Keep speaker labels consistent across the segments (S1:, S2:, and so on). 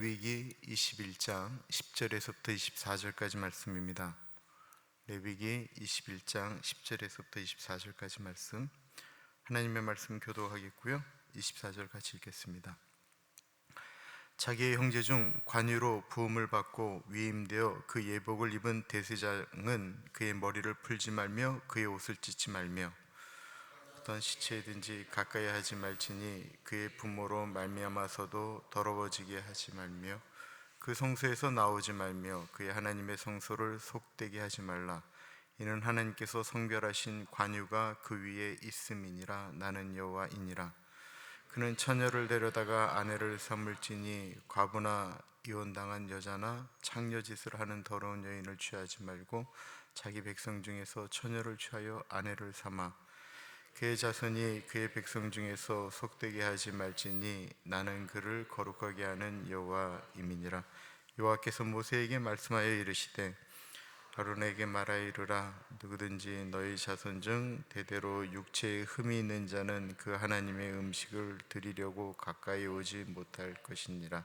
S1: 레위기 21장 10절에서부터 24절까지 말씀입니다. 레위기 21장 10절에서부터 24절까지 말씀, 하나님의 말씀 교도하겠고요. 24절 같이 읽겠습니다. 자기의 형제 중 관유로 부음을 받고 위임되어 그 예복을 입은 대제사장은 그의 머리를 풀지 말며 그의 옷을 찢지 말며 어떤 시체이든지 가까이 하지 말지니 그의 부모로 말미암아서도 더러워지게 하지 말며 그 성소에서 나오지 말며 그의 하나님의 성소를 속되게 하지 말라. 이는 하나님께서 성별하신 관유가 그 위에 있음이니라. 나는 여호와이니라. 그는 처녀를 데려다가 아내를 삼을지니 과부나 이혼당한 여자나 창녀짓을 하는 더러운 여인을 취하지 말고 자기 백성 중에서 처녀를 취하여 아내를 삼아 그의 자손이 그의 백성 중에서 속되게 하지 말지니 나는 그를 거룩하게 하는 여호와임이니라. 여호와께서 모세에게 말씀하여 이르시되 아론에게 말하여 이르라. 누구든지 너희 자손 중 대대로 육체에 흠이 있는 자는 그 하나님의 음식을 드리려고 가까이 오지 못할 것이니라.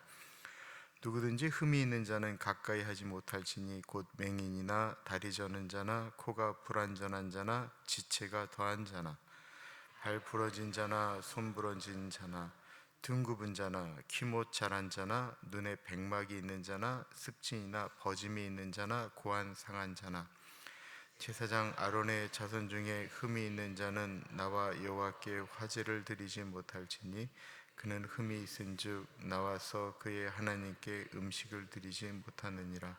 S1: 누구든지 흠이 있는 자는 가까이 하지 못할지니 곧 맹인이나 다리 저는 자나 코가 불완전한 자나 지체가 더한 자나 발 부러진 자나 손 부러진 자나 등 굽은 자나 키못 자란 자나 눈에 백막이 있는 자나 습진이나 버짐이 있는 자나 고안 상한 자나 제사장 아론의 자손 중에 흠이 있는 자는 나와 여호와께 화제를 드리지 못할지니 그는 흠이 있은즉 나와서 그의 하나님께 음식을 드리지 못하느니라.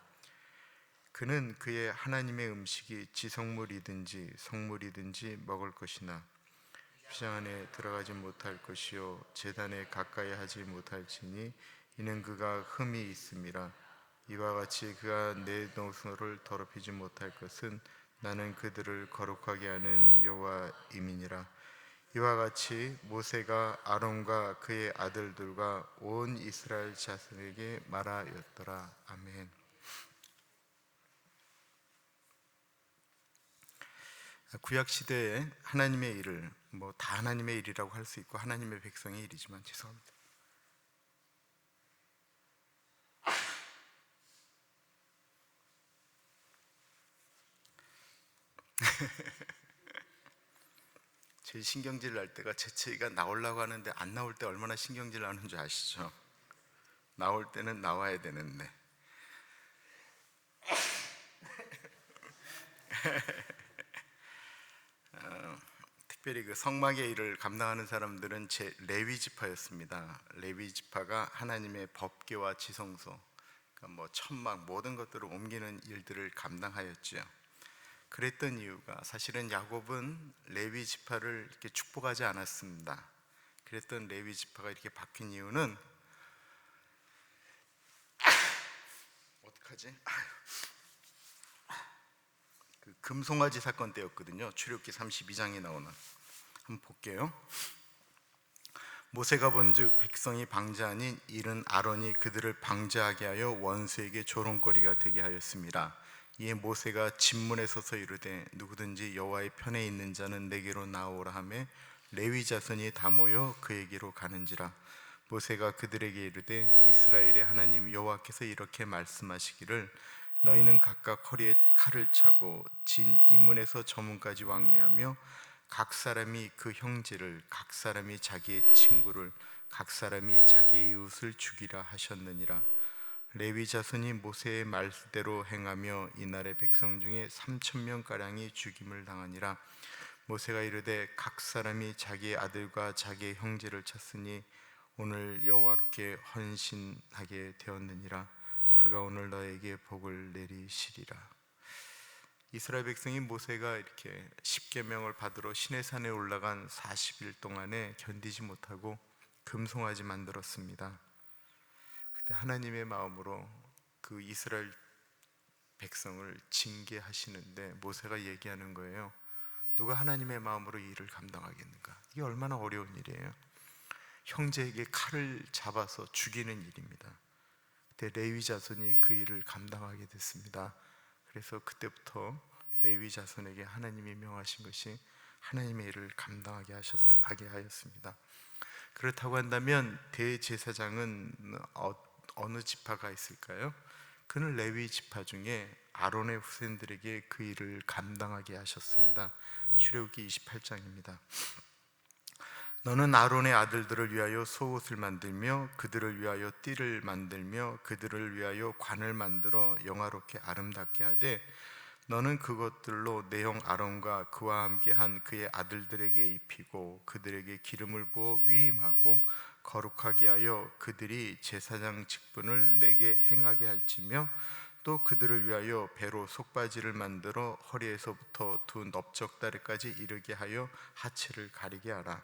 S1: 그는 그의 하나님의 음식이 지성물이든지 성물이든지 먹을 것이나 휘장 안에 들어가지 못할 것이요 제단에 가까이 하지 못할지니 이는 그가 흠이 있음이라. 이와 같이 그가 내 노소를 더럽히지 못할 것은 나는 그들을 거룩하게 하는 여호와임이니라. 이와 같이 모세가 아론과 그의 아들들과 온 이스라엘 자손에게 말하였더라. 아멘. 구약 시대에 하나님의 일을 다 하나님의 일이라고 할 수 있고 하나님의 백성의 일이지만 죄송합니다. 제일 신경질 날 때가 재채기가 나오려고 하는데 안 나올 때 얼마나 신경질 나는 줄 아시죠? 나올 때는 나와야 되는데 특별히 그 성막의 일을 감당하는 사람들은 제 레위 지파였습니다. 레위 지파가 하나님의 법궤와 지성소, 그러니까 천막 모든 것들을 옮기는 일들을 감당하였죠. 그랬던 이유가 사실은 야곱은 레위 지파를 이렇게 축복하지 않았습니다. 그랬던 레위 지파가 이렇게 바뀐 이유는 어떡하지? 그 금송아지 사건 때였거든요. 출애굽기 32장에 나오는. 한번 볼게요. 모세가 본즉 백성이 방자하니 이른 아론이 그들을 방자하게 하여 원수에게 조롱거리가 되게 하였습니다. 이에 모세가 진문에 서서 이르되 누구든지 여호와의 편에 있는 자는 내게로 나오라 하매 레위 자손이 다 모여 그에게로 가는지라. 모세가 그들에게 이르되 이스라엘의 하나님 여호와께서 이렇게 말씀하시기를 너희는 각각 허리에 칼을 차고 진 이문에서 저문까지 왕래하며 각 사람이 그 형제를, 각 사람이 자기의 친구를, 각 사람이 자기의 이웃을 죽이라 하셨느니라. 레위 자손이 모세의 말대로 행하며 이날의 백성 중에 3,000명가량이 죽임을 당하니라. 모세가 이르되 각 사람이 자기의 아들과 자기의 형제를 쳤으니 오늘 여호와께 헌신하게 되었느니라. 그가 오늘 너에게 복을 내리시리라. 이스라엘 백성이 모세가 이렇게 십계명을 받으러 시내산에 올라간 40일 동안에 견디지 못하고 금송아지 만들었습니다. 그때 하나님의 마음으로 그 이스라엘 백성을 징계하시는데 모세가 얘기하는 거예요. 누가 하나님의 마음으로 이 일을 감당하겠는가? 이게 얼마나 어려운 일이에요. 형제에게 칼을 잡아서 죽이는 일입니다. 그때 레위 자손이 그 일을 감당하게 됐습니다. 그래서 그때부터 레위 자손에게 하나님이 명하신 것이 하나님의 일을 감당하게 하였습니다. 그렇다고 한다면 대제사장은 어느 지파가 있을까요? 그는 레위 지파 중에 아론의 후손들에게 그 일을 감당하게 하셨습니다. 출애굽기 28장입니다. 너는 아론의 아들들을 위하여 속옷을 만들며 그들을 위하여 띠를 만들며 그들을 위하여 관을 만들어 영화롭게 아름답게 하되 너는 그것들로 내 형 아론과 그와 함께한 그의 아들들에게 입히고 그들에게 기름을 부어 위임하고 거룩하게 하여 그들이 제사장 직분을 내게 행하게 할지며 또 그들을 위하여 배로 속바지를 만들어 허리에서부터 두 넓적다리까지 이르게 하여 하체를 가리게 하라.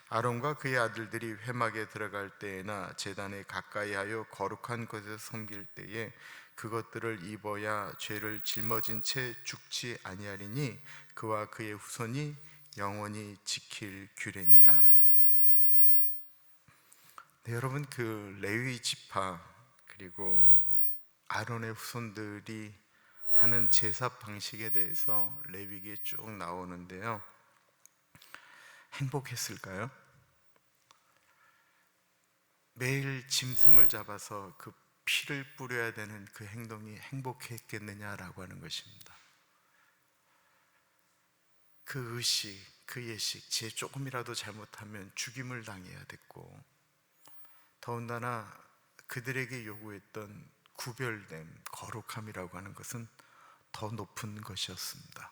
S1: 아론과 그의 아들들이 회막에 들어갈 때에나 제단에 가까이 하여 거룩한 곳에서 섬길 때에 그것들을 입어야 죄를 짊어진 채 죽지 아니하리니 그와 그의 후손이 영원히 지킬 규례니라. 네, 여러분, 그 레위 지파 그리고 아론의 후손들이 하는 제사 방식에 대해서 레위기에 쭉 나오는데요. 행복했을까요? 매일 짐승을 잡아서 그 피를 뿌려야 되는 그 행동이 행복했겠느냐라고 하는 것입니다. 그 의식, 그 예식, 제 조금이라도 잘못하면 죽임을 당해야 됐고, 더군다나 그들에게 요구했던 구별됨, 거룩함이라고 하는 것은 더 높은 것이었습니다.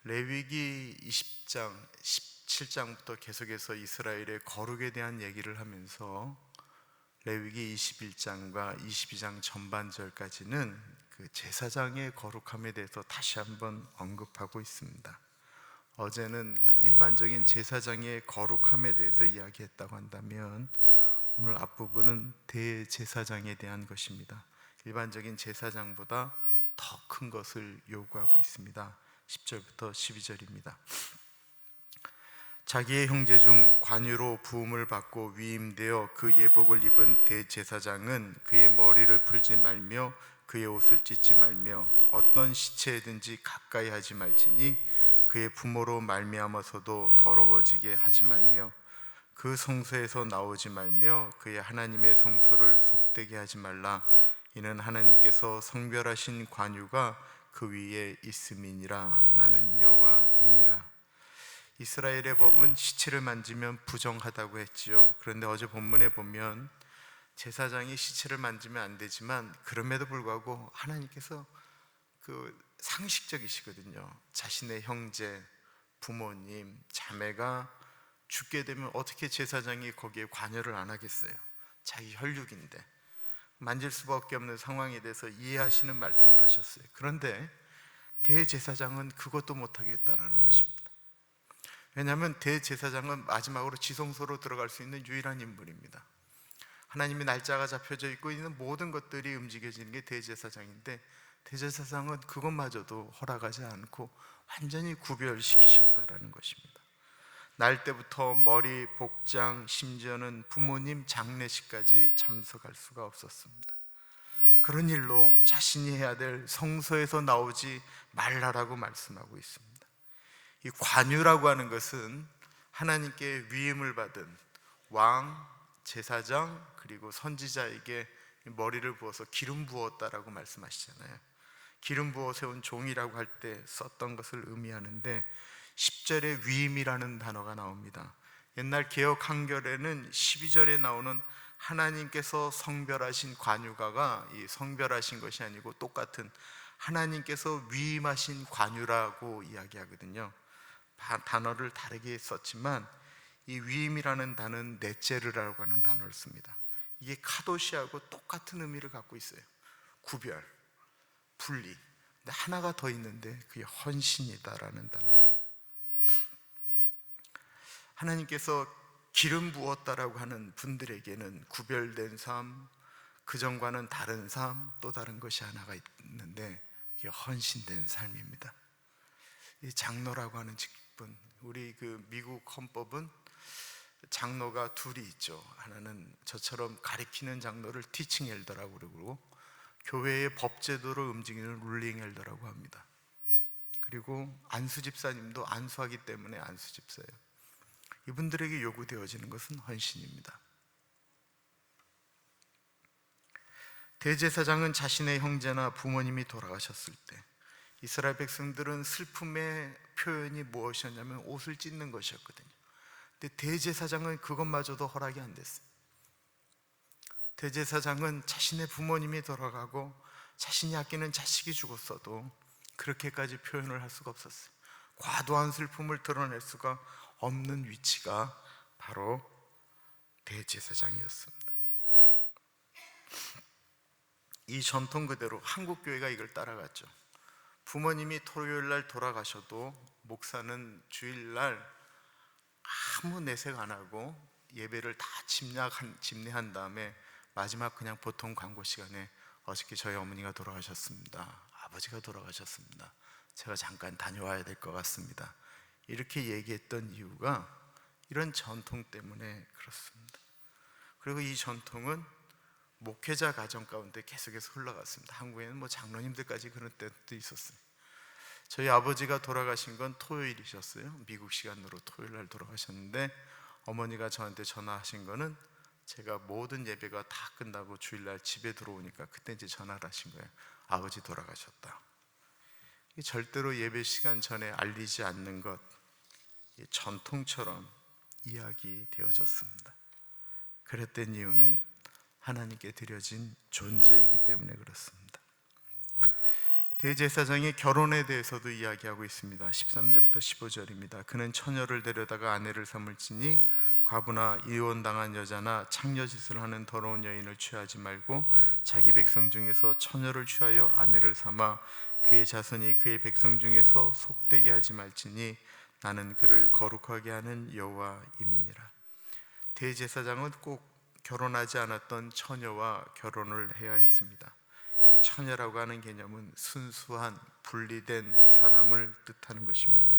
S1: 레위기 20장, 17장부터 계속해서 이스라엘의 거룩에 대한 얘기를 하면서 레위기 21장과 22장 전반절까지는 그 제사장의 거룩함에 대해서 다시 한번 언급하고 있습니다. 어제는 일반적인 제사장의 거룩함에 대해서 이야기했다고 한다면 오늘 앞부분은 대제사장에 대한 것입니다. 일반적인 제사장보다 더 큰 것을 요구하고 있습니다. 10절부터 12절입니다. 자기의 형제 중 관유로 부음을 받고 위임되어 그 예복을 입은 대제사장은 그의 머리를 풀지 말며 그의 옷을 찢지 말며 어떤 시체에든지 가까이 하지 말지니 그의 부모로 말미암아서도 더러워지게 하지 말며 그 성소에서 나오지 말며 그의 하나님의 성소를 속되게 하지 말라. 이는 하나님께서 성별하신 관유가 그 위에 있음이니라. 나는 여호와이니라. 이스라엘의 법은 시체를 만지면 부정하다고 했지요. 그런데 어제 본문에 보면 제사장이 시체를 만지면 안 되지만 그럼에도 불구하고 하나님께서 그 상식적이시거든요. 자신의 형제, 부모님, 자매가 죽게 되면 어떻게 제사장이 거기에 관여를 안 하겠어요? 자기 혈육인데 만질 수밖에 없는 상황에 대해서 이해하시는 말씀을 하셨어요. 그런데 대제사장은 그것도 못하겠다라는 것입니다. 왜냐하면 대제사장은 마지막으로 지성소로 들어갈 수 있는 유일한 인물입니다. 하나님의 날짜가 잡혀져 있고 있는 모든 것들이 움직여지는 게 대제사장인데 대제사장은 그것마저도 허락하지 않고 완전히 구별시키셨다라는 것입니다. 날 때부터 머리, 복장, 심지어는 부모님 장례식까지 참석할 수가 없었습니다. 그런 일로 자신이 해야 될 성소에서 나오지 말라라고 말씀하고 있습니다. 이 관유라고 하는 것은 하나님께 위임을 받은 왕, 제사장 그리고 선지자에게 머리를 부어서 기름 부었다라고 말씀하시잖아요. 기름 부어 세운 종이라고 할 때 썼던 것을 의미하는데 10절에 위임이라는 단어가 나옵니다. 옛날 개역 한결에는 12절에 나오는 하나님께서 성별하신 관유가가 이 성별하신 것이 아니고 똑같은 하나님께서 위임하신 관유라고 이야기하거든요. 단어를 다르게 썼지만 이 위임이라는 단어는 넷제르라고 하는 단어를 씁니다. 이게 카도시하고 똑같은 의미를 갖고 있어요. 구별, 분리. 근데 하나가 더 있는데 그게 헌신이다라는 단어입니다. 하나님께서 기름 부었다라고 하는 분들에게는 구별된 삶, 그전과는 다른 삶, 또 다른 것이 하나가 있는데 그게 헌신된 삶입니다. 이 장로라고 하는 직분, 우리 그 미국 헌법은 장로가 둘이 있죠. 하나는 저처럼 가리키는 장로를 티칭 엘더라고 그러고 교회의 법제도를 움직이는 룰링 엘더라고 합니다. 그리고 안수 집사님도 안수하기 때문에 안수 집사예요. 이분들에게 요구되어지는 것은 헌신입니다. 대제사장은 자신의 형제나 부모님이 돌아가셨을 때 이스라엘 백성들은 슬픔의 표현이 무엇이었냐면 옷을 찢는 것이었거든요. 근데 대제사장은 그것마저도 허락이 안 됐어요. 대제사장은 자신의 부모님이 돌아가고 자신이 아끼는 자식이 죽었어도 그렇게까지 표현을 할 수가 없었어요. 과도한 슬픔을 드러낼 수가 없는 위치가 바로 대제사장이었습니다. 이 전통 그대로 한국 교회가 이걸 따라갔죠. 부모님이 토요일날 돌아가셔도 목사는 주일날 아무 내색 안 하고 예배를 다 집례한 다음에 마지막 그냥 보통 광고 시간에 어저께 저희 어머니가 돌아가셨습니다, 아버지가 돌아가셨습니다, 제가 잠깐 다녀와야 될 것 같습니다, 이렇게 얘기했던 이유가 이런 전통 때문에 그렇습니다. 그리고 이 전통은 목회자 가정 가운데 계속해서 흘러갔습니다. 한국에는 뭐 장로님들까지 그런 때도 있었어요. 저희 아버지가 돌아가신 건 토요일이셨어요. 미국 시간으로 토요일 날 돌아가셨는데 어머니가 저한테 전화하신 거는 제가 모든 예배가 다 끝나고 주일날 집에 들어오니까 그때 이제 전화를 하신 거예요. 아버지 돌아가셨다. 절대로 예배 시간 전에 알리지 않는 것, 전통처럼 이야기되어졌습니다. 그랬던 이유는 하나님께 드려진 존재이기 때문에 그렇습니다. 대제사장의 결혼에 대해서도 이야기하고 있습니다. 13절부터 15절입니다. 그는 처녀를 데려다가 아내를 삼을지니 과부나 이혼당한 여자나 창녀짓을 하는 더러운 여인을 취하지 말고 자기 백성 중에서 처녀를 취하여 아내를 삼아 그의 자손이 그의 백성 중에서 속되게 하지 말지니 나는 그를 거룩하게 하는 여호와임이니라. 대제사장은 꼭 결혼하지 않았던 처녀와 결혼을 해야 했습니다. 이 처녀라고 하는 개념은 순수한 분리된 사람을 뜻하는 것입니다.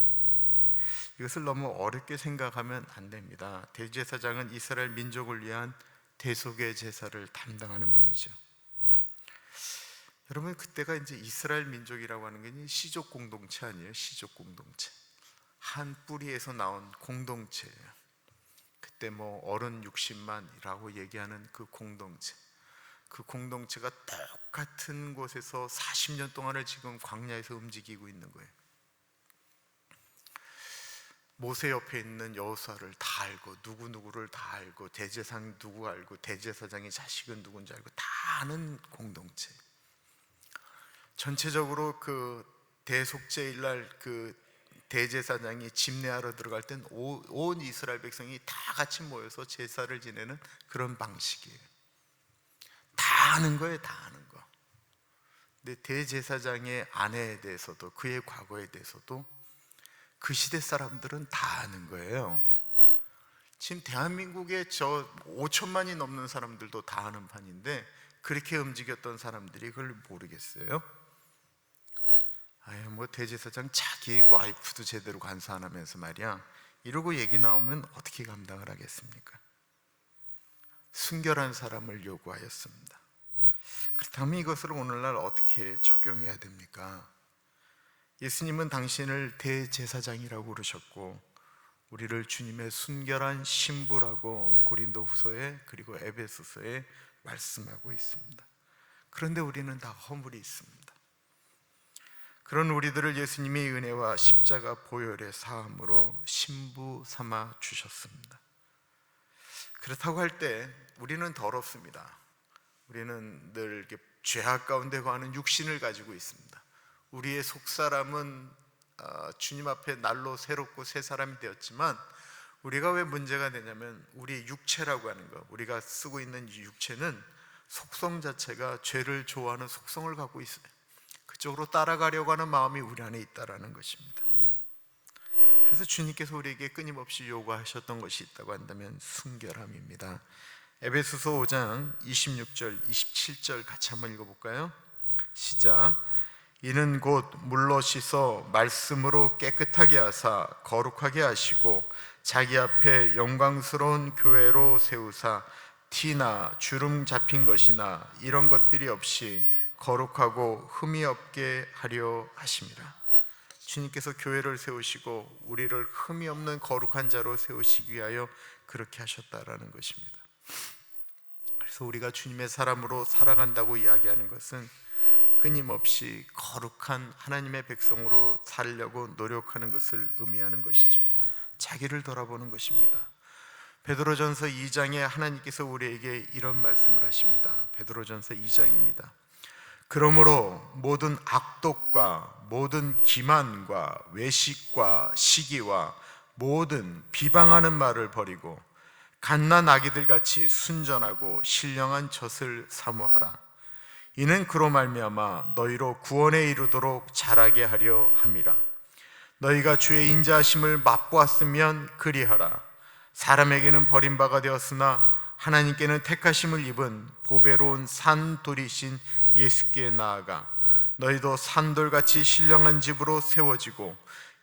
S1: 이것을 너무 어렵게 생각하면 안 됩니다. 대제사장은 이스라엘 민족을 위한 대속의 제사를 담당하는 분이죠. 여러분, 그때가 이제 이스라엘 민족이라고 하는 게 시족 공동체 아니에요? 시족 공동체, 한 뿌리에서 나온 공동체예요. 그때 뭐 어른 60만이라고 얘기하는 그 공동체, 그 공동체가 똑같은 곳에서 40년 동안을 지금 광야에서 움직이고 있는 거예요. 모세 옆에 있는 여호수아를 다 알고 누구누구를 다 알고 대제사장 누구 알고 대제사장의 자식은 누군지 알고 다 아는 공동체. 전체적으로 그 대속죄일날 그 대제사장이 집례하러 들어갈 땐 온 이스라엘 백성이 다 같이 모여서 제사를 지내는 그런 방식이에요. 다 아는 거예요, 다 아는 거. 근데 대제사장의 아내에 대해서도 그의 과거에 대해서도 그 시대 사람들은 다 아는 거예요. 지금 대한민국에 저 5천만이 넘는 사람들도 다 아는 판인데 그렇게 움직였던 사람들이 그걸 모르겠어요? 아유, 뭐 대제사장 자기 와이프도 제대로 간수 안 하면서 말이야, 이러고 얘기 나오면 어떻게 감당을 하겠습니까? 순결한 사람을 요구하였습니다. 그렇다면 이것을 오늘날 어떻게 적용해야 됩니까? 예수님은 당신을 대제사장이라고 부르셨고 우리를 주님의 순결한 신부라고 고린도후서에 그리고 에베소서에 말씀하고 있습니다. 그런데 우리는 다 허물이 있습니다. 그런 우리들을 예수님의 은혜와 십자가 보혈의 사함으로 신부 삼아 주셨습니다. 그렇다고 할 때 우리는 더럽습니다. 우리는 늘 이렇게 죄악 가운데 거하는 육신을 가지고 있습니다. 우리의 속사람은 주님 앞에 날로 새롭고 새 사람이 되었지만 우리가 왜 문제가 되냐면 우리의 육체라고 하는 거, 우리가 쓰고 있는 이 육체는 속성 자체가 죄를 좋아하는 속성을 갖고 있어요. 그쪽으로 따라가려고 하는 마음이 우리 안에 있다라는 것입니다. 그래서 주님께서 우리에게 끊임없이 요구하셨던 것이 있다고 한다면 순결함입니다. 에베소서 5장 26절 27절 같이 한번 읽어볼까요? 시작. 이는 곧 물로 씻어 말씀으로 깨끗하게 하사 거룩하게 하시고 자기 앞에 영광스러운 교회로 세우사 티나 주름 잡힌 것이나 이런 것들이 없이 거룩하고 흠이 없게 하려 하심이라. 주님께서 교회를 세우시고 우리를 흠이 없는 거룩한 자로 세우시기 위하여 그렇게 하셨다라는 것입니다. 그래서 우리가 주님의 사람으로 살아간다고 이야기하는 것은 끊임없이 거룩한 하나님의 백성으로 살려고 노력하는 것을 의미하는 것이죠. 자기를 돌아보는 것입니다. 베드로전서 2장에 하나님께서 우리에게 이런 말씀을 하십니다. 베드로전서 2장입니다. 그러므로 모든 악독과 모든 기만과 외식과 시기와 모든 비방하는 말을 버리고 갓난 아기들 같이 순전하고 신령한 젖을 사모하라. 이는 그로 말미암아 너희로 구원에 이르도록 자라게 하려 함이라. 너희가 주의 인자하심을 맛보았으면 그리하라. 사람에게는 버림바가 되었으나 하나님께는 택하심을 입은 보배로운 산돌이신 예수께 나아가 너희도 산돌같이 신령한 집으로 세워지고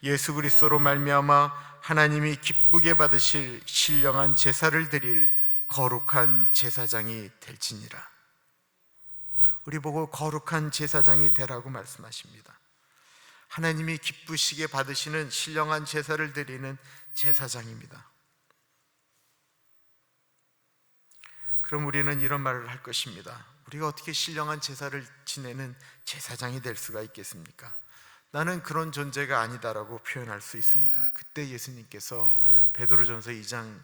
S1: 예수 그리스도로 말미암아 하나님이 기쁘게 받으실 신령한 제사를 드릴 거룩한 제사장이 될지니라. 우리 보고 거룩한 제사장이 되라고 말씀하십니다. 하나님이 기쁘시게 받으시는 신령한 제사를 드리는 제사장입니다. 그럼 우리는 이런 말을 할 것입니다. 우리가 어떻게 신령한 제사를 지내는 제사장이 될 수가 있겠습니까? 나는 그런 존재가 아니다라고 표현할 수 있습니다. 그때 예수님께서 베드로전서 2장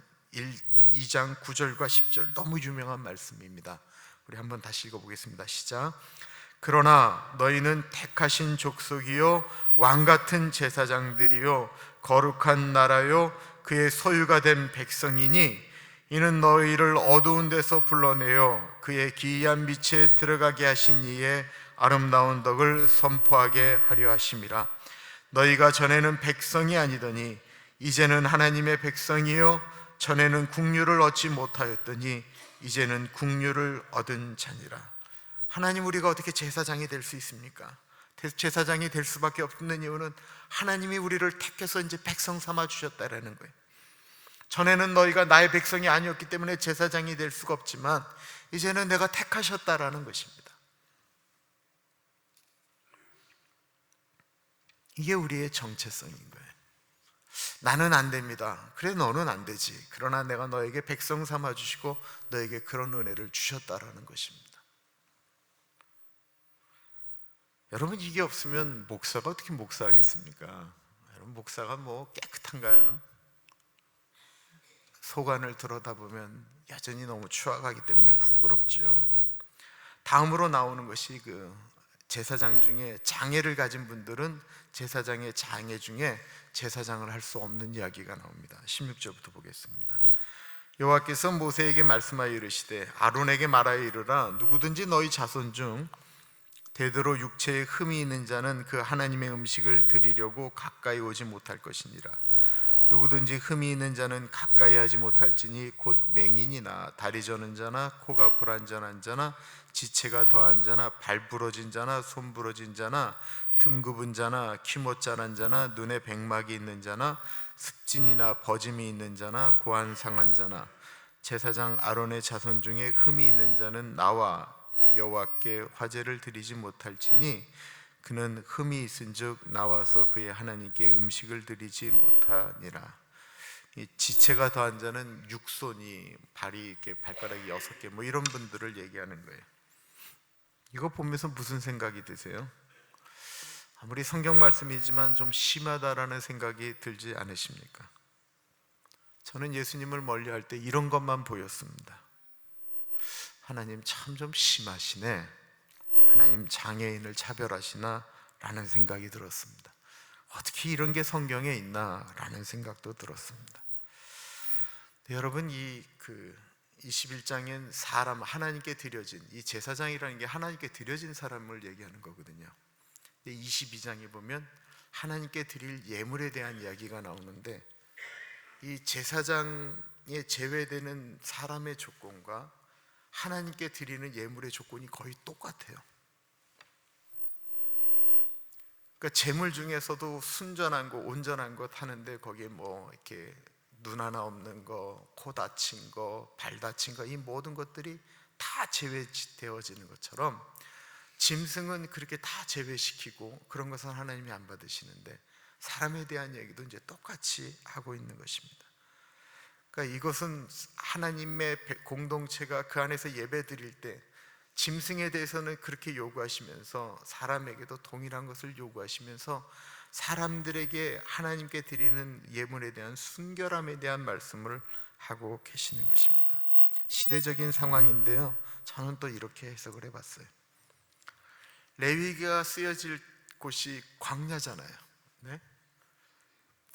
S1: 9절과 10절, 너무 유명한 말씀입니다. 우리 한번 다시 읽어보겠습니다. 시작. 그러나 너희는 택하신 족속이요 왕같은 제사장들이요 거룩한 나라요 그의 소유가 된 백성이니 이는 너희를 어두운 데서 불러내어 그의 기이한 빛에 들어가게 하신 이의 아름다운 덕을 선포하게 하려 하심이라. 너희가 전에는 백성이 아니더니 이제는 하나님의 백성이요 전에는 국류를 얻지 못하였더니 이제는 국류를 얻은 자니라. 하나님, 우리가 어떻게 제사장이 될 수 있습니까? 제사장이 될 수밖에 없는 이유는 하나님이 우리를 택해서 이제 백성 삼아 주셨다라는 거예요. 전에는 너희가 나의 백성이 아니었기 때문에 제사장이 될 수가 없지만 이제는 내가 택하셨다라는 것입니다. 이게 우리의 정체성인 거예요. 나는 안 됩니다. 그래, 너는 안 되지. 그러나 내가 너에게 백성 삼아 주시고 너에게 그런 은혜를 주셨다라는 것입니다. 여러분, 이게 없으면 목사가 어떻게 목사하겠습니까? 여러분, 목사가 뭐 깨끗한가요? 속안을 들여다보면 여전히 너무 추악하기 때문에 부끄럽죠. 다음으로 나오는 것이 그 제사장 중에 장애를 가진 분들은 제사장의 장애 중에 제사장을 할 수 없는 이야기가 나옵니다. 16절부터 보겠습니다. 여호와께서 모세에게 말씀하여 이르시되 아론에게 말하여 이르라. 누구든지 너희 자손 중 대대로 육체에 흠이 있는 자는 그 하나님의 음식을 드리려고 가까이 오지 못할 것이니라. 누구든지 흠이 있는 자는 가까이 하지 못할지니 곧 맹인이나 다리 저는 자나 코가 불완전한 자나 지체가 더한 자나 발 부러진 자나 손 부러진 자나 등 굽은 자나 키 못 자란 자나 눈에 백막이 있는 자나 습진이나 버짐이 있는 자나 고안 상한 자나 제사장 아론의 자손 중에 흠이 있는 자는 나와 여호와께 화제를 드리지 못할지니 그는 흠이 있은즉 나와서 그의 하나님께 음식을 드리지 못하니라. 이 지체가 더한 자는 육손이 발이 이렇게 발가락이 6개 뭐 이런 분들을 얘기하는 거예요. 이거 보면서 무슨 생각이 드세요? 아무리 성경 말씀이지만 좀 심하다라는 생각이 들지 않으십니까? 저는 예수님을 멀리할 때 이런 것만 보였습니다. 하나님 참 좀 심하시네. 하나님 장애인을 차별하시나? 라는 생각이 들었습니다. 어떻게 이런 게 성경에 있나? 라는 생각도 들었습니다. 네, 여러분, 이 21장엔 사람, 하나님께 드려진, 이 제사장이라는 게 하나님께 드려진 사람을 얘기하는 거거든요. 22장에 보면 하나님께 드릴 예물에 대한 이야기가 나오는데 이 제사장에 제외되는 사람의 조건과 하나님께 드리는 예물의 조건이 거의 똑같아요. 그러니까 제물 중에서도 순전한 거, 온전한 것 하는데 거기에 뭐 이렇게 눈 하나 없는 거, 코 다친 거, 발 다친 거, 이 모든 것들이 다 제외되어지는 것처럼 짐승은 그렇게 다 제외시키고 그런 것은 하나님이 안 받으시는데 사람에 대한 얘기도 이제 똑같이 하고 있는 것입니다. 그러니까 이것은 하나님의 공동체가 그 안에서 예배 드릴 때 짐승에 대해서는 그렇게 요구하시면서 사람에게도 동일한 것을 요구하시면서 사람들에게 하나님께 드리는 예물에 대한 순결함에 대한 말씀을 하고 계시는 것입니다. 시대적인 상황인데요, 저는 또 이렇게 해석을 해봤어요. 레위기가 쓰여질 곳이 광야잖아요. 네?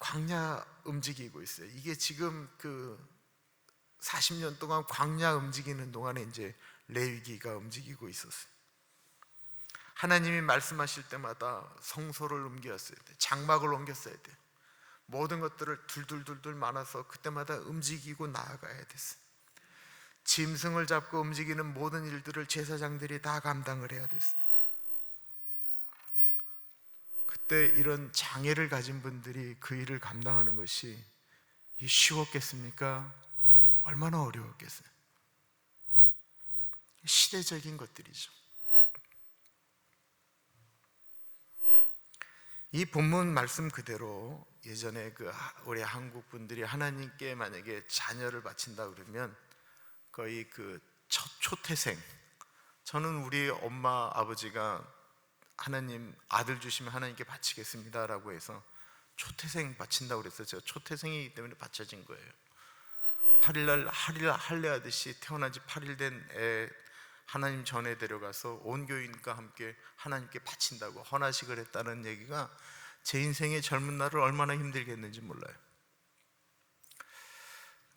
S1: 광야 움직이고 있어요. 이게 지금 그 40년 동안 광야 움직이는 동안에 이제 레위기가 움직이고 있었어요. 하나님이 말씀하실 때마다 성소를 옮겼어야 돼, 장막을 옮겼어야 돼, 모든 것들을 둘둘둘둘 많아서 그때마다 움직이고 나아가야 됐어요. 짐승을 잡고 움직이는 모든 일들을 제사장들이 다 감당을 해야 됐어요. 그때 이런 장애를 가진 분들이 그 일을 감당하는 것이 쉬웠겠습니까? 얼마나 어려웠겠어요. 시대적인 것들이죠. 이 본문 말씀 그대로 예전에 우리 한국 분들이 하나님께 만약에 자녀를 바친다 그러면 거의 그 초태생, 저는 우리 엄마 아버지가 하나님 아들 주시면 하나님께 바치겠습니다 라고 해서 초태생 바친다고 그랬어요. 제가 초태생이기 때문에 바쳐진 거예요. 8일날 할례하듯이 태어난 지 8일 된 애 하나님 전에 데려가서 온 교인과 함께 하나님께 바친다고 헌화식을 했다는 얘기가 제 인생의 젊은 날을 얼마나 힘들게 했는지 몰라요.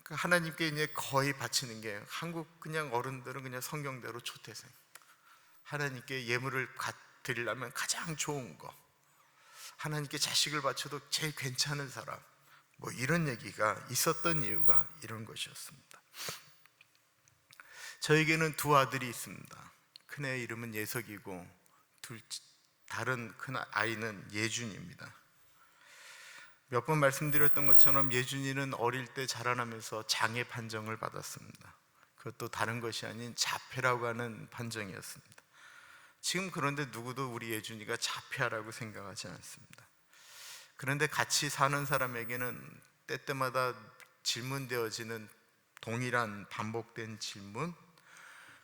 S1: 하나님께 이제 거의 바치는 게, 한국 그냥 어른들은 그냥 성경대로 초태생, 하나님께 예물을 드리려면 가장 좋은 거, 하나님께 자식을 바쳐도 제일 괜찮은 사람, 뭐 이런 얘기가 있었던 이유가 이런 것이었습니다. 저에게는 두 아들이 있습니다. 큰애 이름은 예석이고 다른 큰 아이는 예준입니다. 몇 번 말씀드렸던 것처럼 예준이는 어릴 때 자라나면서 장애 판정을 받았습니다. 그것도 다른 것이 아닌 자폐라고 하는 판정이었습니다. 지금 그런데 누구도 우리 예준이가 자폐라고 생각하지 않습니다. 그런데 같이 사는 사람에게는 때때마다 질문되어지는 동일한 반복된 질문,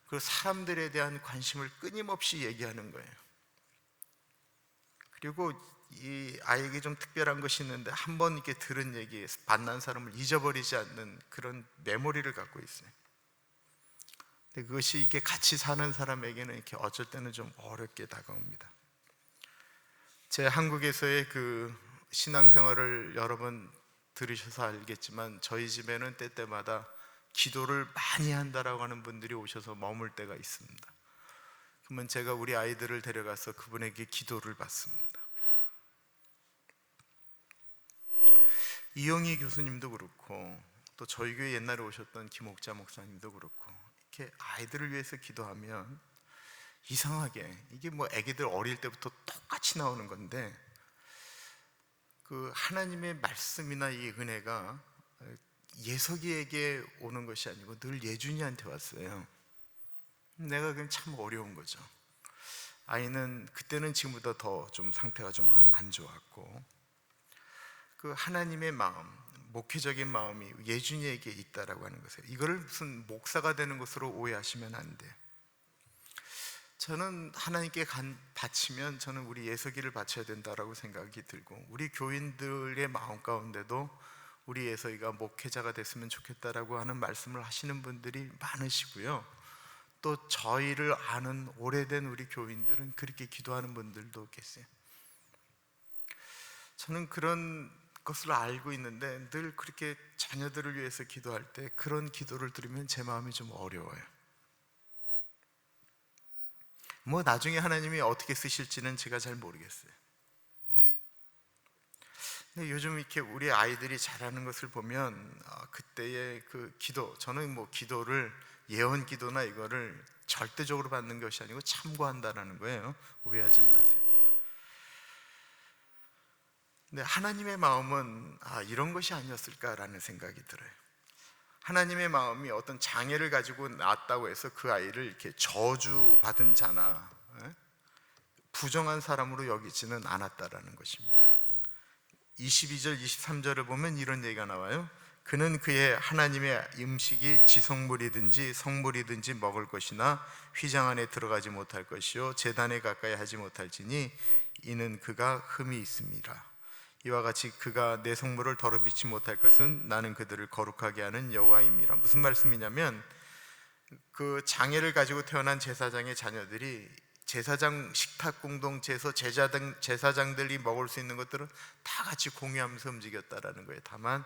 S1: 그리고 사람들에 대한 관심을 끊임없이 얘기하는 거예요. 그리고 이 아이에게 좀 특별한 것이 있는데, 한 번 이렇게 들은 얘기, 만난 사람을 잊어버리지 않는 그런 메모리를 갖고 있어요. 근데 그것이 이렇게 같이 사는 사람에게는 이렇게 어쩔 때는 좀 어렵게 다가옵니다. 제 한국에서의 그 신앙생활을 여러 번 들으셔서 알겠지만, 저희 집에는 때때마다 기도를 많이 한다라고 하는 분들이 오셔서 머물 때가 있습니다. 그러면 제가 우리 아이들을 데려가서 그분에게 기도를 받습니다. 이영희 교수님도 그렇고, 또 저희 교회 옛날에 오셨던 김옥자 목사님도 그렇고, 이렇게 아이들을 위해서 기도하면 이상하게, 이게 뭐 애기들 어릴 때부터 똑같이 나오는 건데, 그 하나님의 말씀이나 이 은혜가 예석이에게 오는 것이 아니고 늘 예준이한테 왔어요. 내가 그냥 참 어려운 거죠. 아이는 그때는 지금보다 더 좀 상태가 좀 안 좋았고, 그 하나님의 마음, 목회적인 마음이 예준이에게 있다라고 하는 것이에요. 이거를 무슨 목사가 되는 것으로 오해하시면 안 돼요. 저는 하나님께 바치면 저는 우리 예석이를 바쳐야 된다라고 생각이 들고, 우리 교인들의 마음 가운데도 우리 예석이가 목회자가 됐으면 좋겠다라고 하는 말씀을 하시는 분들이 많으시고요, 또 저희를 아는 오래된 우리 교인들은 그렇게 기도하는 분들도 계세요. 저는 그런 것을 알고 있는데 늘 그렇게 자녀들을 위해서 기도할 때 그런 기도를 들으면 제 마음이 좀 어려워요. 뭐 나중에 하나님이 어떻게 쓰실지는 제가 잘 모르겠어요. 근데 요즘 이렇게 우리 아이들이 잘하는 것을 보면 그때의 그 기도, 저는 뭐 기도를 예언 기도나 이거를 절대적으로 받는 것이 아니고 참고한다라는 거예요. 오해하지 마세요. 근데 하나님의 마음은 이런 것이 아니었을까라는 생각이 들어요. 하나님의 마음이 어떤 장애를 가지고 낳았다고 해서 그 아이를 이렇게 저주받은 자나 부정한 사람으로 여기지는 않았다라는 것입니다. 22절, 23절을 보면 이런 얘기가 나와요. 그는 그의 하나님의 음식이 지성물이든지 성물이든지 먹을 것이나 휘장 안에 들어가지 못할 것이요 제단에 가까이 하지 못할지니 이는 그가 흠이 있음이라. 이와 같이 그가 내 성물을 더럽히지 못할 것은 나는 그들을 거룩하게 하는 여호와임이라. 무슨 말씀이냐면 그 장애를 가지고 태어난 제사장의 자녀들이 제사장 식탁 공동체에서 제사장들이 먹을 수 있는 것들은 다 같이 공유하면서 움직였다라는 거예요. 다만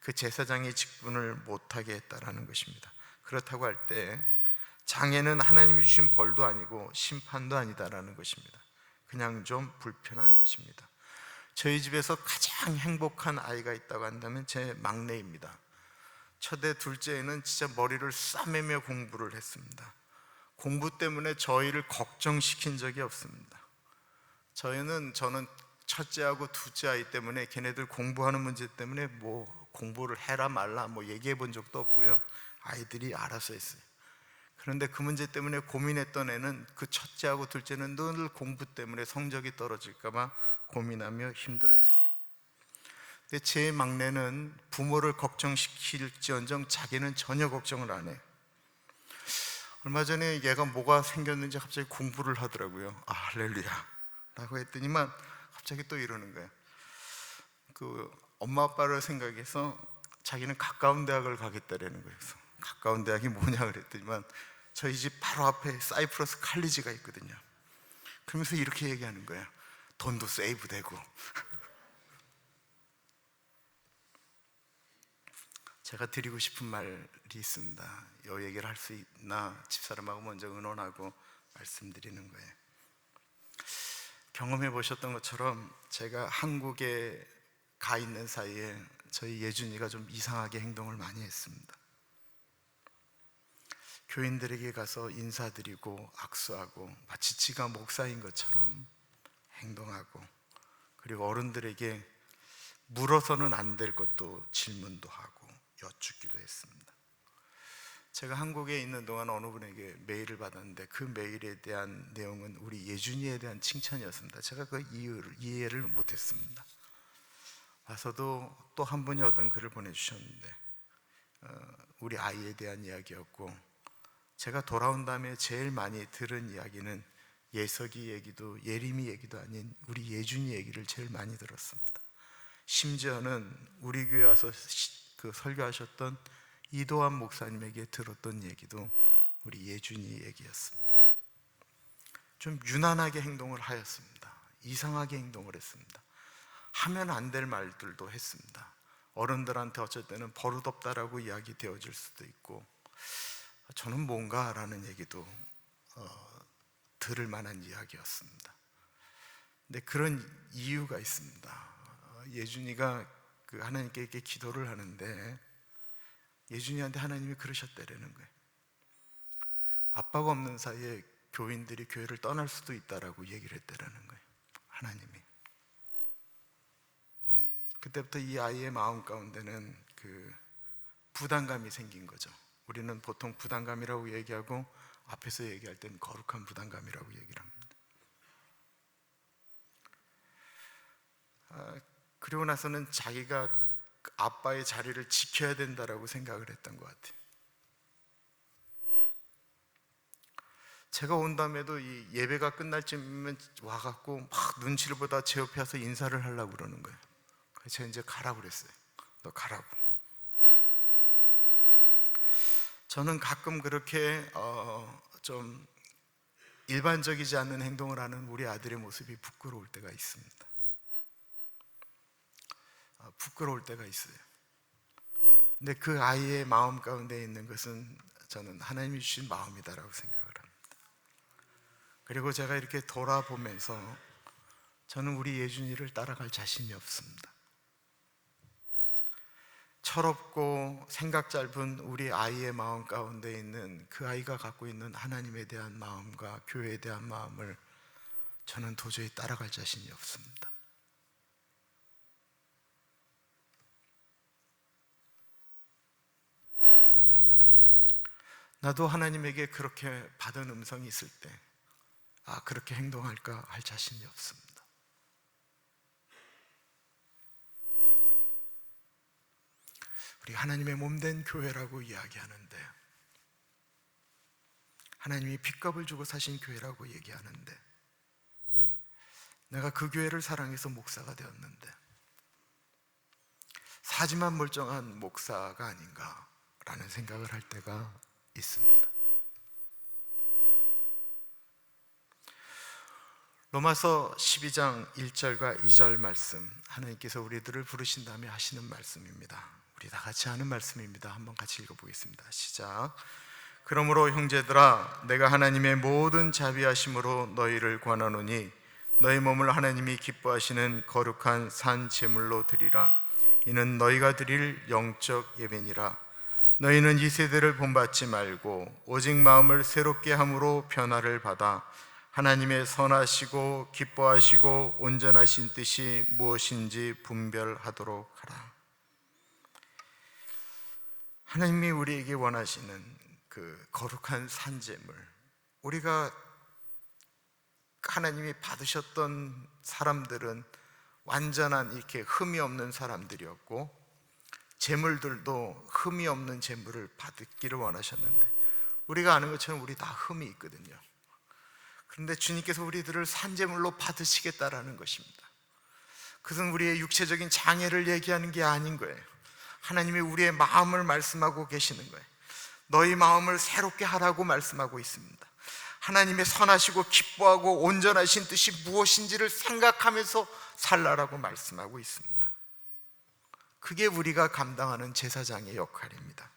S1: 그 제사장의 직분을 못하게 했다라는 것입니다. 그렇다고 할 때 장애는 하나님이 주신 벌도 아니고 심판도 아니다라는 것입니다. 그냥 좀 불편한 것입니다. 저희 집에서 가장 행복한 아이가 있다고 한다면 제 막내입니다. 첫애, 둘째는 진짜 머리를 싸매며 공부를 했습니다. 공부 때문에 저희를 걱정시킨 적이 없습니다. 저는 첫째하고 둘째 아이 때문에 걔네들 공부하는 문제 때문에 뭐 공부를 해라 말라 뭐 얘기해 본 적도 없고요. 아이들이 알아서 했어요. 그런데 그 문제 때문에 고민했던 애는 그 첫째하고 둘째는 늘 공부 때문에 성적이 떨어질까 봐 고민하며 힘들어했어요. 근데 제 막내는 부모를 걱정시킬지언정 자기는 전혀 걱정을 안 해요. 얼마 전에 얘가 뭐가 생겼는지 갑자기 공부를 하더라고요. 아, 할렐루야 라고 했더니만 갑자기 또 이러는 거예요. 그 엄마 아빠를 생각해서 자기는 가까운 대학을 가겠다라는 거예요. 그래서 가까운 대학이 뭐냐 그랬더니만 저희 집 바로 앞에 사이프러스 칼리지가 있거든요. 그러면서 이렇게 얘기하는 거예요. 돈도 세이브 되고. 제가 드리고 싶은 말이 있습니다. 이 얘기를 할 수 있나 집사람하고 먼저 의논하고 말씀드리는 거예요. 경험해 보셨던 것처럼 제가 한국에 가 있는 사이에 저희 예준이가 좀 이상하게 행동을 많이 했습니다. 교인들에게 가서 인사드리고 악수하고 마치 지가 목사인 것처럼 행동하고, 그리고 어른들에게 물어서는 안 될 것도 질문도 하고 여쭙기도 했습니다. 제가 한국에 있는 동안 어느 분에게 메일을 받았는데 그 메일에 대한 내용은 우리 예준이에 대한 칭찬이었습니다. 제가 그 이해를 못했습니다. 와서도 또 한 분이 어떤 글을 보내주셨는데 우리 아이에 대한 이야기였고, 제가 돌아온 다음에 제일 많이 들은 이야기는 예석이 얘기도 예림이 얘기도 아닌 우리 예준이 얘기를 제일 많이 들었습니다. 심지어는 우리 교회 와서 설교하셨던 이도환 목사님에게 들었던 얘기도 우리 예준이 얘기였습니다. 좀 유난하게 행동을 하였습니다. 이상하게 행동을 했습니다. 하면 안 될 말들도 했습니다. 어른들한테 어쩔 때는 버릇없다라고 이야기 되어질 수도 있고, 저는 뭔가 라는 얘기도 들을 만한 이야기였습니다. 근데 그런 이유가 있습니다. 예준이가 하나님께 이렇게 기도를 하는데 예준이한테 하나님이 그러셨다라는 거예요. 아빠가 없는 사이에 교인들이 교회를 떠날 수도 있다라고 얘기를 했다라는 거예요. 하나님이. 그때부터 이 아이의 마음 가운데는 부담감이 생긴 거죠. 우리는 보통 부담감이라고 얘기하고 앞에서 얘기할 때는 거룩한 부담감이라고 얘기를 합니다. 그리고 나서는 자기가 아빠의 자리를 지켜야 된다라고 생각을 했던 것 같아요. 제가 온 다음에도 이 예배가 끝날 쯤이면 와갖고 막 눈치를 보다 제 옆에 와서 인사를 하려고 그러는 거예요. 그래서 제가 이제 가라고 그랬어요. 너 가라고. 저는 가끔 그렇게 좀 일반적이지 않는 행동을 하는 우리 아들의 모습이 부끄러울 때가 있습니다. 부끄러울 때가 있어요. 근데 그 아이의 마음 가운데 있는 것은 저는 하나님이 주신 마음이다라고 생각을 합니다. 그리고 제가 이렇게 돌아보면서 저는 우리 예준이를 따라갈 자신이 없습니다. 철없고 생각 짧은 우리 아이의 마음 가운데 있는 그 아이가 갖고 있는 하나님에 대한 마음과 교회에 대한 마음을 저는 도저히 따라갈 자신이 없습니다. 나도 하나님에게 그렇게 받은 음성이 있을 때 그렇게 행동할까 할 자신이 없습니다. 우리 하나님의 몸된 교회라고 이야기하는데, 하나님이 핏값을 주고 사신 교회라고 얘기하는데, 내가 그 교회를 사랑해서 목사가 되었는데 사지만 멀쩡한 목사가 아닌가라는 생각을 할 때가 있습니다. 로마서 12장 1절과 2절 말씀, 하나님께서 우리들을 부르신 다음에 하시는 말씀입니다. 우리 다 같이 하는 말씀입니다. 한번 같이 읽어보겠습니다. 시작. 그러므로 형제들아, 내가 하나님의 모든 자비하심으로 너희를 권하노니 너희 몸을 하나님이 기뻐하시는 거룩한 산 제물로 드리라. 이는 너희가 드릴 영적 예배니라. 너희는 이 세대를 본받지 말고 오직 마음을 새롭게 함으로 변화를 받아 하나님의 선하시고 기뻐하시고 온전하신 뜻이 무엇인지 분별하도록 하라. 하나님이 우리에게 원하시는 그 거룩한 산제물, 우리가 하나님이 받으셨던 사람들은 완전한 이렇게 흠이 없는 사람들이었고, 제물들도 흠이 없는 제물을 받기를 원하셨는데, 우리가 아는 것처럼 우리 다 흠이 있거든요. 그런데 주님께서 우리들을 산제물로 받으시겠다라는 것입니다. 그것은 우리의 육체적인 장애를 얘기하는 게 아닌 거예요. 하나님이 우리의 마음을 말씀하고 계시는 거예요. 너희 마음을 새롭게 하라고 말씀하고 있습니다. 하나님의 선하시고 기뻐하고 온전하신 뜻이 무엇인지를 생각하면서 살라라고 말씀하고 있습니다. 그게 우리가 감당하는 제사장의 역할입니다.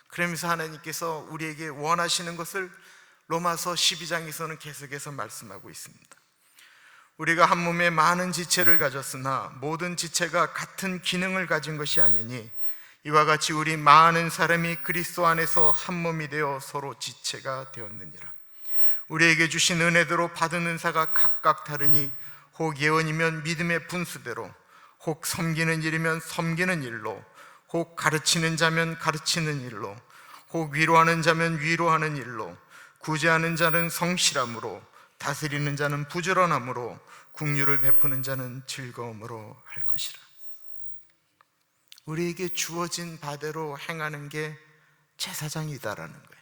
S1: 그러면서 하나님께서 우리에게 원하시는 것을 로마서 12장에서는 계속해서 말씀하고 있습니다. 우리가 한 몸에 많은 지체를 가졌으나 모든 지체가 같은 기능을 가진 것이 아니니 이와 같이 우리 많은 사람이 그리스도 안에서 한 몸이 되어 서로 지체가 되었느니라. 우리에게 주신 은혜대로 받은 은사가 각각 다르니 혹 예언이면 믿음의 분수대로, 혹 섬기는 일이면 섬기는 일로, 혹 가르치는 자면 가르치는 일로, 혹 위로하는 자면 위로하는 일로, 구제하는 자는 성실함으로, 다스리는 자는 부지런함으로, 긍휼을 베푸는 자는 즐거움으로 할 것이라. 우리에게 주어진 바대로 행하는 게 제사장이다라는 거예요.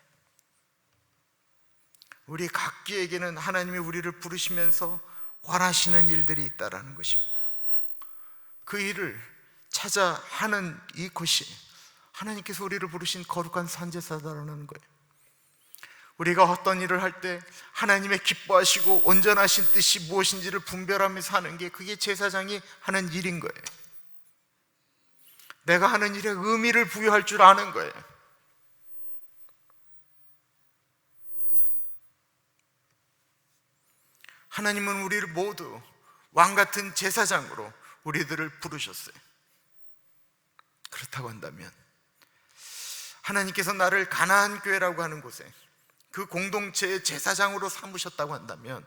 S1: 우리 각기에게는 하나님이 우리를 부르시면서 원하시는 일들이 있다라는 것입니다. 그 일을 찾아 하는 이것이 하나님께서 우리를 부르신 거룩한 산제사다라는 거예요. 우리가 어떤 일을 할 때 하나님의 기뻐하시고 온전하신 뜻이 무엇인지를 분별하면서 하는 게, 그게 제사장이 하는 일인 거예요. 내가 하는 일에 의미를 부여할 줄 아는 거예요. 하나님은 우리를 모두 왕같은 제사장으로 우리들을 부르셨어요. 그렇다고 한다면 하나님께서 나를 가나안 교회라고 하는 곳에 그 공동체의 제사장으로 삼으셨다고 한다면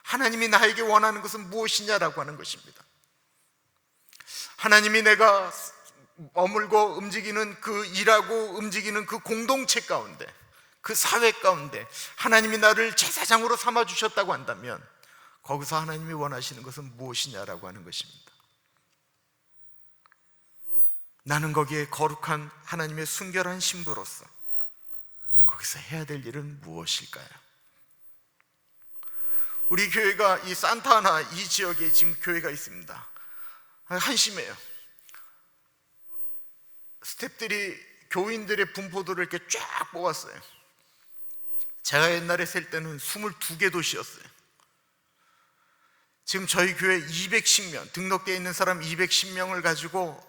S1: 하나님이 나에게 원하는 것은 무엇이냐라고 하는 것입니다. 하나님이 내가 머물고 움직이는 그 일하고 움직이는 그 공동체 가운데, 그 사회 가운데 하나님이 나를 제사장으로 삼아주셨다고 한다면 거기서 하나님이 원하시는 것은 무엇이냐라고 하는 것입니다. 나는 거기에 거룩한 하나님의 순결한 신부로서 거기서 해야 될 일은 무엇일까요? 우리 교회가 이 산타나 이 지역에 지금 교회가 있습니다. 한심해요. 스태프들이 교인들의 분포도를 이렇게 쫙 뽑았어요. 제가 옛날에 셀 때는 22개 도시였어요. 지금 저희 교회 210명, 등록되어 있는 사람 210명을 가지고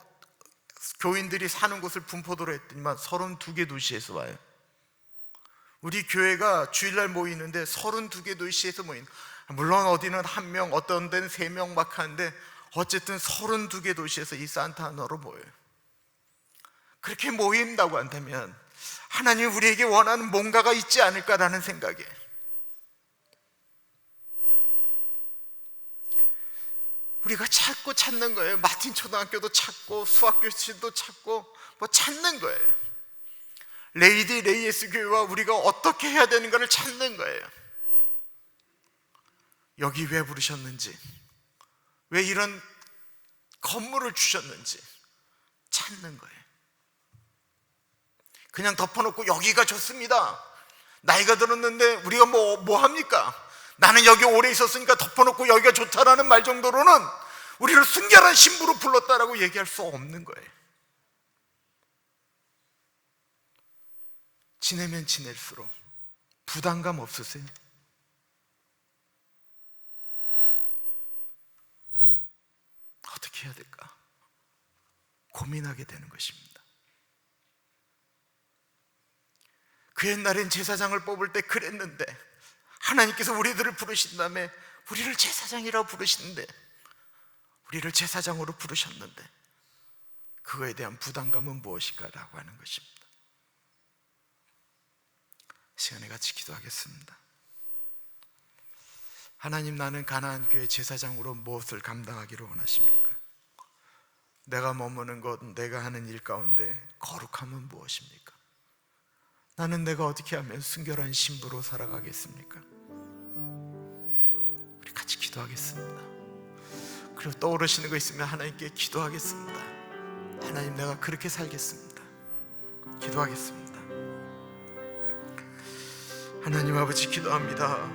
S1: 교인들이 사는 곳을 분포도로 했더니만 32개 도시에서 와요. 우리 교회가 주일날 모이는데 32개 도시에서 모이는, 물론 어디는 1명, 어떤 데는 3명 막 하는데 어쨌든 32개 도시에서 이 산타나로 모여요. 그렇게 모인다고 한다면 하나님이 우리에게 원하는 뭔가가 있지 않을까라는 생각에, 우리가 자꾸 찾는 거예요. 마틴 초등학교도 찾고 수학교실도 찾고 뭐 찾는 거예요. 레이디 레이에스 교회와 우리가 어떻게 해야 되는가를 찾는 거예요. 여기 왜 부르셨는지, 왜 이런 건물을 주셨는지 찾는 거예요. 그냥 덮어놓고 여기가 좋습니다, 나이가 들었는데 우리가 뭐 합니까? 나는 여기 오래 있었으니까 덮어놓고 여기가 좋다라는 말 정도로는 우리를 순결한 신부로 불렀다라고 얘기할 수 없는 거예요. 지내면 지낼수록 부담감 없으세요? 어떻게 해야 될까? 고민하게 되는 것입니다. 그 옛날엔 제사장을 뽑을 때 그랬는데, 하나님께서 우리들을 부르신 다음에 우리를 제사장이라고 부르시는데, 우리를 제사장으로 부르셨는데 그거에 대한 부담감은 무엇일까라고 하는 것입니다. 시간에 같이 기도하겠습니다. 하나님, 나는 가나안 교회 제사장으로 무엇을 감당하기를 원하십니까? 내가 머무는 것, 내가 하는 일 가운데 거룩함은 무엇입니까? 나는 내가 어떻게 하면 순결한 신부로 살아가겠습니까? 우리 같이 기도하겠습니다. 그리고 떠오르시는 거 있으면 하나님께 기도하겠습니다. 하나님, 내가 그렇게 살겠습니다. 기도하겠습니다. 하나님 아버지, 기도합니다.